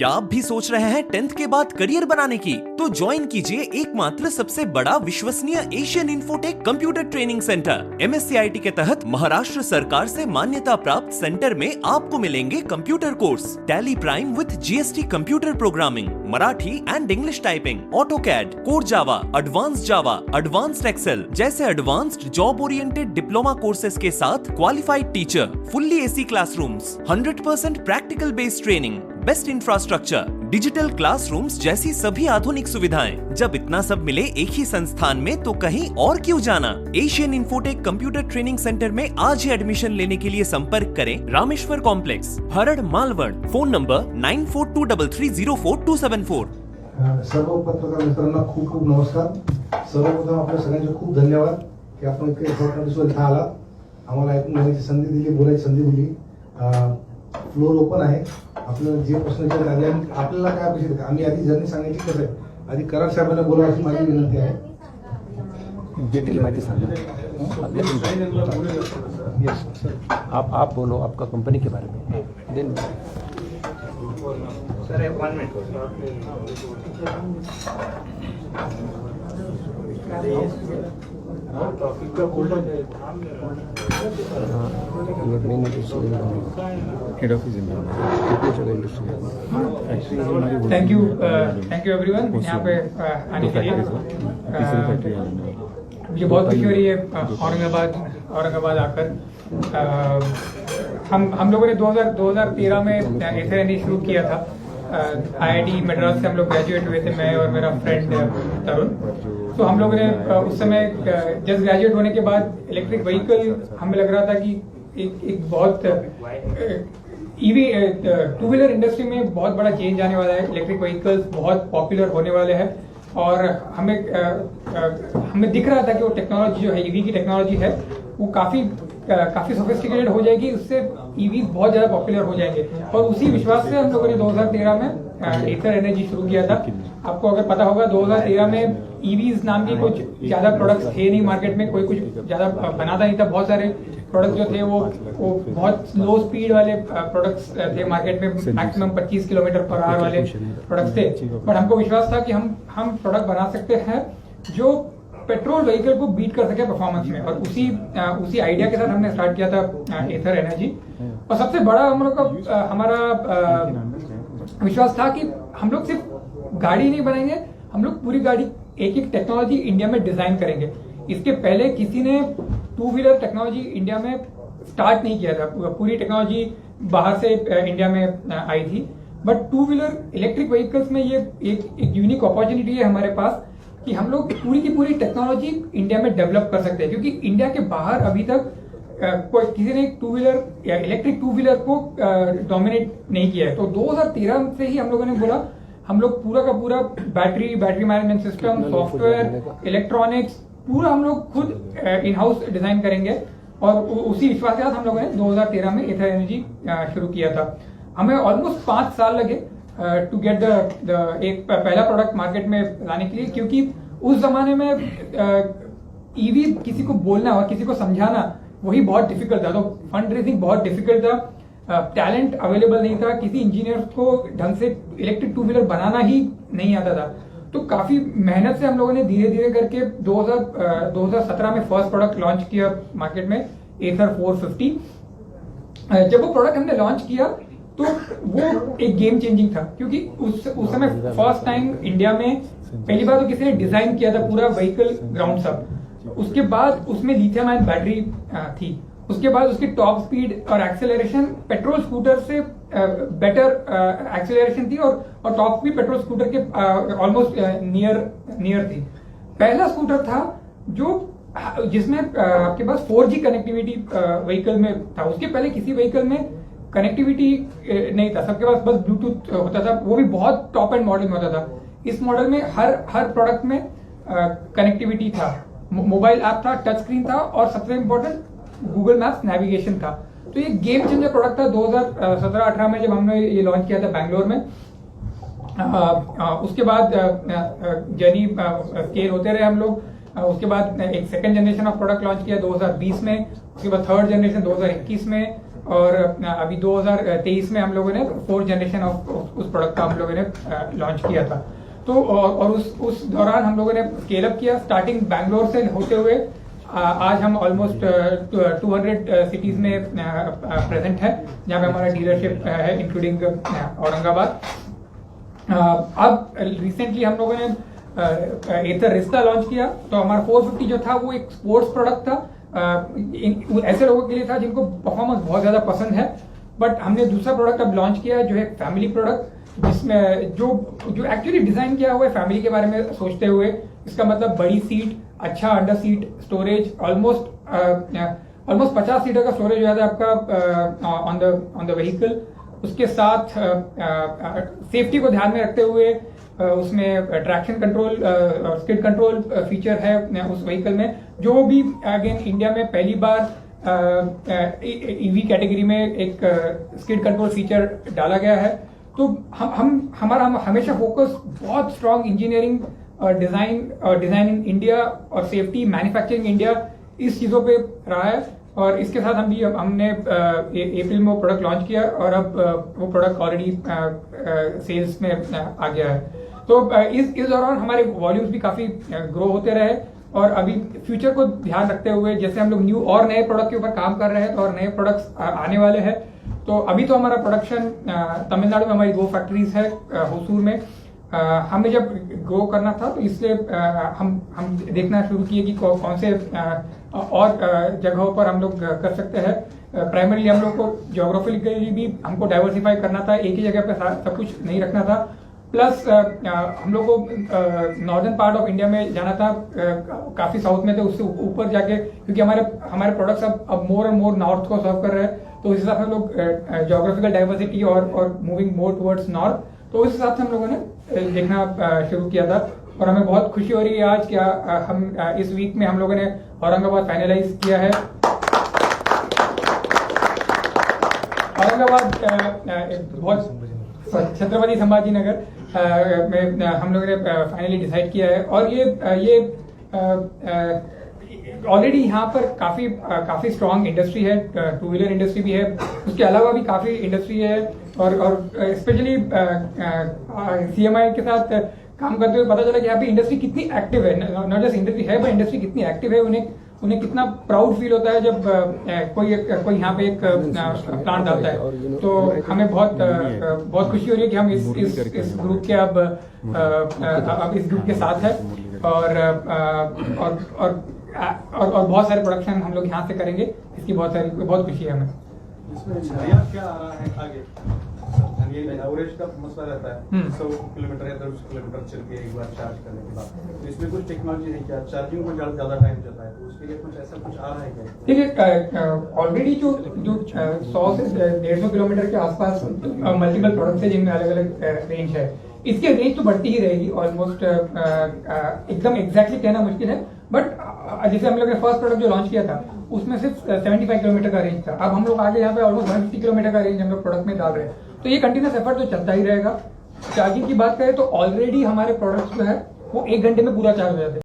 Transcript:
क्या आप भी सोच रहे हैं 10th के बाद करियर बनाने की? तो ज्वाइन कीजिए एकमात्र सबसे बड़ा विश्वसनीय Asian Infotech computer training centre. MSCIT के तहत महाराष्ट्र सरकार से मान्यता प्राप्त सेंटर में आपको मिलेंगे computer course, Tally Prime with GST computer programming, Marathi and English typing, AutoCAD, core Java, advanced Excel जैसे advanced job oriented diploma courses के साथ qualified teacher, fully AC classrooms, 100% practical based training, best infrastructure, digital classrooms जैसी सभी आधुनिक सुविधाएं। जब इतना सब मिले एक ही संस्थान में तो कहीं और क्यों जाना? Asian Infotech computer training centre में आज ही एडमिशन लेने के लिए संपर्क करें Rameshwar complex, Harad, Malwad. Phone number 9422304274। सर्व पत्रकार मित्रांना खूप खूप नमस्कार। सर्वप्रथम आपल्या सगळ्यांचे खूप धन्यवाद की आपण इतके शॉर्ट नोटीसवर इथं आला, आम्हाला ऐकून घेण्याची संधी दिली, बोलायची संधी दिली। फ्लोर ओपन आहे, आपल्याला जे प्रश्न विचारले आपल्याला काय अपेक्षित आहे आम्ही आधी जर्नी सांगायची कसं आहे, आधी करार साहेबांना बोलावं अशी माझी विनंती आहे। डिटेल माहिती सांगा। आप बोलो आपका कंपनी के बारे में। Then sir 1 minute head office thank you everyone यहाँ पे आने के लिए। मुझे बहुत खुशी हो रही है औरंगाबाद आकर। हम लोगों ने 2013 में एथर शुरू किया था। IIT मद्रास से हम लोग ग्रेजुएट हुए थे, मैं और मेरा फ्रेंड तरुण। तो हम लोगों ने उस समय जस्ट ग्रेजुएट होने के बाद इलेक्ट्रिक व्हीकल हमें लग रहा था कि एक बहुत ईवी टू व्हीलर इंडस्ट्री में बहुत बड़ा चेंज आने वाला है। इलेक्ट्रिक व्हीकल्स बहुत पॉपुलर होने वाले हैं और हमें दिख रहा था कि वो टेक्नोलॉजी जो है, ईवी की टेक्नोलॉजी है, वो काफी सोफिस्टिकेटेड हो जाएगी, उससे ईवी बहुत ज्यादा पॉपुलर हो जाएंगे। और उसी विश्वास से हम लोगों ने 2013 में एथर एनर्जी शुरू किया था। आपको अगर पता होगा 2013 में ईवीज नाम की कुछ ज्यादा प्रोडक्ट्स थे नहीं मार्केट में, कोई कुछ ज्यादा बनाता नहीं था। बहुत सारे प्रोडक्ट जो थे वो बहुत लो स्पीड वाले प्रोडक्ट्स थे मार्केट में, मैक्सिमम 25 किलोमीटर पर आवर वाले प्रोडक्ट्स थे। बट हमको विश्वास था कि हम प्रोडक्ट बना सकते हैं जो पेट्रोल व्हीकल को बीट कर सके परफॉर्मेंस में, और उसी आइडिया के साथ हमने स्टार्ट किया था एथर एनर्जी। और सबसे बड़ा हम लोग का हमारा विश्वास था कि हम लोग सिर्फ गाड़ी नहीं बनाएंगे, हम लोग पूरी गाड़ी एक टेक्नोलॉजी इंडिया में डिजाइन करेंगे। इसके पहले किसी ने टू व्हीलर टेक्नोलॉजी इंडिया में स्टार्ट नहीं किया था, पूरी टेक्नोलॉजी बाहर से इंडिया में आई थी। But two wheeler electric vehicles में ये एक यूनिक अपॉर्चुनिटी है हमारे पास कि हम लोग पूरी की पूरी टेक्नोलॉजी इंडिया में डेवलप कर सकते हैं, क्योंकि इंडिया के बाहर अभी तक कोई किसी ने टू व्हीलर या इलेक्ट्रिक टू व्हीलर को डोमिनेट नहीं किया है। तो 2013 से ही हम लोगों ने बोला हम लोग पूरा का पूरा battery management system, software, electronics पूरा हम लोग खुद इन हाउस डिजाइन करेंगे। और उसी विश्वास के साथ हम लोगों ने 2013 में एथर एनर्जी शुरू किया था। हमें ऑलमोस्ट 5 साल लगे टू गेट एक पहला प्रोडक्ट मार्केट में लाने के लिए, क्योंकि उस जमाने में ईवी किसी को बोलना और किसी को समझाना वही बहुत डिफिकल्ट था। तो फंड रेजिंग बहुत डिफिकल्ट था, टैलेंट अवेलेबल नहीं था, किसी इंजीनियर को ढंग से इलेक्ट्रिक टू व्हीलर बनाना ही नहीं आता था। तो काफी मेहनत से हम लोगों ने धीरे धीरे करके 2017 में फर्स्ट प्रोडक्ट लॉन्च किया मार्केट में, एथर 450। जब वो प्रोडक्ट हमने लॉन्च किया तो वो एक गेम चेंजिंग था, क्योंकि उस समय फर्स्ट टाइम इंडिया में पहली बार तो किसी ने डिजाइन किया था पूरा व्हीकल ग्राउंड सब। उसके बाद उसमें लिथियम आयन बैटरी थी। उसके बाद उसकी टॉप स्पीड और एक्सेलरेशन पेट्रोल स्कूटर से बेटर एक्सेलरेशन थी, और टॉप स्पीड पेट्रोल स्कूटर के ऑलमोस्ट नियर थी। पहला स्कूटर था जिसमें आपके पास 4G कनेक्टिविटी व्हीकल में था। उसके पहले किसी व्हीकल में कनेक्टिविटी नहीं था, सबके पास बस ब्लूटूथ होता था, वो भी बहुत टॉप एंड मॉडल में होता था। इस मॉडल में हर प्रोडक्ट में कनेक्टिविटी था, मोबाइल ऐप था, टच स्क्रीन था, और सबसे इम्पोर्टेंट गूगल मैप्स नेविगेशन था। तो ये गेम चेंजर प्रोडक्ट था 2017-18 में जब हमने ये लॉन्च किया था बैंगलोर में। उसके बाद जर्नी स्केल होते रहे हम लोग। उसके बाद एक second generation of product launch किया 2020 में, उसके बाद थर्ड जनरेशन 2021 में, और अभी 2023 में हम लोगों ने 4th जनरेशन ऑफ उस प्रोडक्ट का हम लोगों ने लॉन्च किया था। तो और उस दौरान हम लोगों ने स्केल अप किया, स्टार्टिंग बैंगलोर से होते हुए आज हम ऑलमोस्ट 200 सिटीज में प्रेजेंट है, जहाँ पे हमारा डीलरशिप है इंक्लूडिंग औरंगाबाद। अब रिसेंटली हम लोगों ने एथर रिस्ता लॉन्च किया। तो हमारा 450 जो था वो एक स्पोर्ट्स प्रोडक्ट था, ऐसे लोगों के लिए था जिनको परफॉर्मेंस बहुत ज्यादा पसंद है। बट हमने दूसरा प्रोडक्ट अब लॉन्च किया है जो है फैमिली प्रोडक्ट, जिसमें जो एक्चुअली डिजाइन किया हुआ है फैमिली के बारे में सोचते हुए। इसका मतलब बड़ी सीट, अच्छा under seat storage, almost 50 seater का स्टोरेज हो जाता है आपका ऑन द व्हीकल। उसके साथ सेफ्टी को ध्यान में रखते हुए उसमें traction control, skid control feature है उस व्हीकल में, जो भी अगेन इंडिया में पहली बार ईवी कैटेगरी में एक स्किड कंट्रोल फीचर डाला गया है। तो हमारा हमेशा फोकस बहुत स्ट्रॉन्ग इंजीनियरिंग और डिजाइन इन इंडिया और सेफ्टी मैन्युफैक्चरिंग इंडिया, इस चीजों पे रहा है। और इसके साथ हमने अप्रैल में वो प्रोडक्ट लॉन्च किया और अब वो प्रोडक्ट ऑलरेडी सेल्स में आ गया है। तो इस दौरान हमारे वॉल्यूम्स भी काफी ग्रो होते रहे। और अभी फ्यूचर को ध्यान रखते हुए जैसे हम लोग न्यू और नए प्रोडक्ट के ऊपर काम कर रहे हैं, तो और नए प्रोडक्ट्स आने वाले हैं। तो अभी तो हमारा प्रोडक्शन तमिलनाडु में हमारी 2 फैक्ट्रीज है, होसूर में। हमें जब ग्रो करना था तो इसलिए हम देखना शुरू किए कि कौन से और जगहों पर हम लोग कर सकते हैं। प्राइमरीली हम लोग को ज्योग्राफिकली भी हमको डाइवर्सिफाई करना था, एक ही जगह पे सब कुछ नहीं रखना था। प्लस हम लोग को नॉर्दर्न पार्ट ऑफ इंडिया में जाना था, काफी साउथ में थे, उससे ऊपर जाके, क्योंकि हमारे प्रोडक्ट्स अब मोर एंड मोर नॉर्थ को सर्व कर रहे हैं। तो इस हिसाब से हम लोग ज्योग्राफिकल डाइवर्सिटी और मूविंग मोर टुवर्ड्स नॉर्थ, तो उस हिसाब से हम लोगों ने देखना शुरू किया था। और हमें बहुत खुशी हो रही है आज क्या हम इस वीक में हम लोगों ने औरंगाबाद फाइनलाइज किया है। औरंगाबाद बहुत छत्रपति संभाजी नगर में हम लोगों ने फाइनली डिसाइड किया है। और ये ऑलरेडी यहाँ पर काफी स्ट्रॉन्ग इंडस्ट्री है, 2 व्हीलर इंडस्ट्री भी है, उसके अलावा भी काफी इंडस्ट्री है। और स्पेशली CMI के साथ काम करते हुए पता चला कि यहाँ पे इंडस्ट्री कितनी एक्टिव है, नॉट जस्ट इंडस्ट्री है, पर इंडस्ट्री कितनी एक्टिव है। उन्हें कितना प्राउड फील होता है जब कोई यहाँ पे एक प्लांट डालता है। तो हमें बहुत खुशी हो रही है कि हम इस ग्रुप के अब इस ग्रुप के साथ है। और बहुत सारे प्रोडक्शन हम लोग यहाँ से करेंगे, इसकी बहुत खुशी है हमें। इसमें नया क्या आ रहा है आगे? ये एवरेज का मसला रहता है 100 किलोमीटर या 200 किलोमीटर चल के एक बार चार्ज करने के बाद, तो इसमें कुछ टेक्नोलॉजी है क्या? चार्जिंग में ज्यादा टाइम जाता है, तो उसके लिए कुछ ऐसा कुछ आ रहा है क्या? देखिए ऑलरेडी जो 100 से 150 किलोमीटर के आसपास मल्टीपल प्रोडक्ट्स है जिनमें अलग अलग रेंज है। इसकी रेंज तो बढ़ती ही रहेगी ऑलमोस्ट, एकदम एग्जैक्टली कहना मुश्किल है। बट जैसे हम लोग ने फर्स्ट प्रोडक्ट जो लॉन्च किया था उसमें सिर्फ 75 किलोमीटर का रेंज था। अब हम लोग आगे यहाँ पे ऑलमोस्ट 150 किलोमीटर का रेंज हम लोग प्रोडक्ट में डाल रहे हैं। तो ये कंटिन्यूस एफर्ट तो चलता ही रहेगा। चार्जिंग की बात करें तो ऑलरेडी हमारे प्रोडक्ट्स जो है वो 1 घंटे में पूरा चार्ज हो जाते हैं।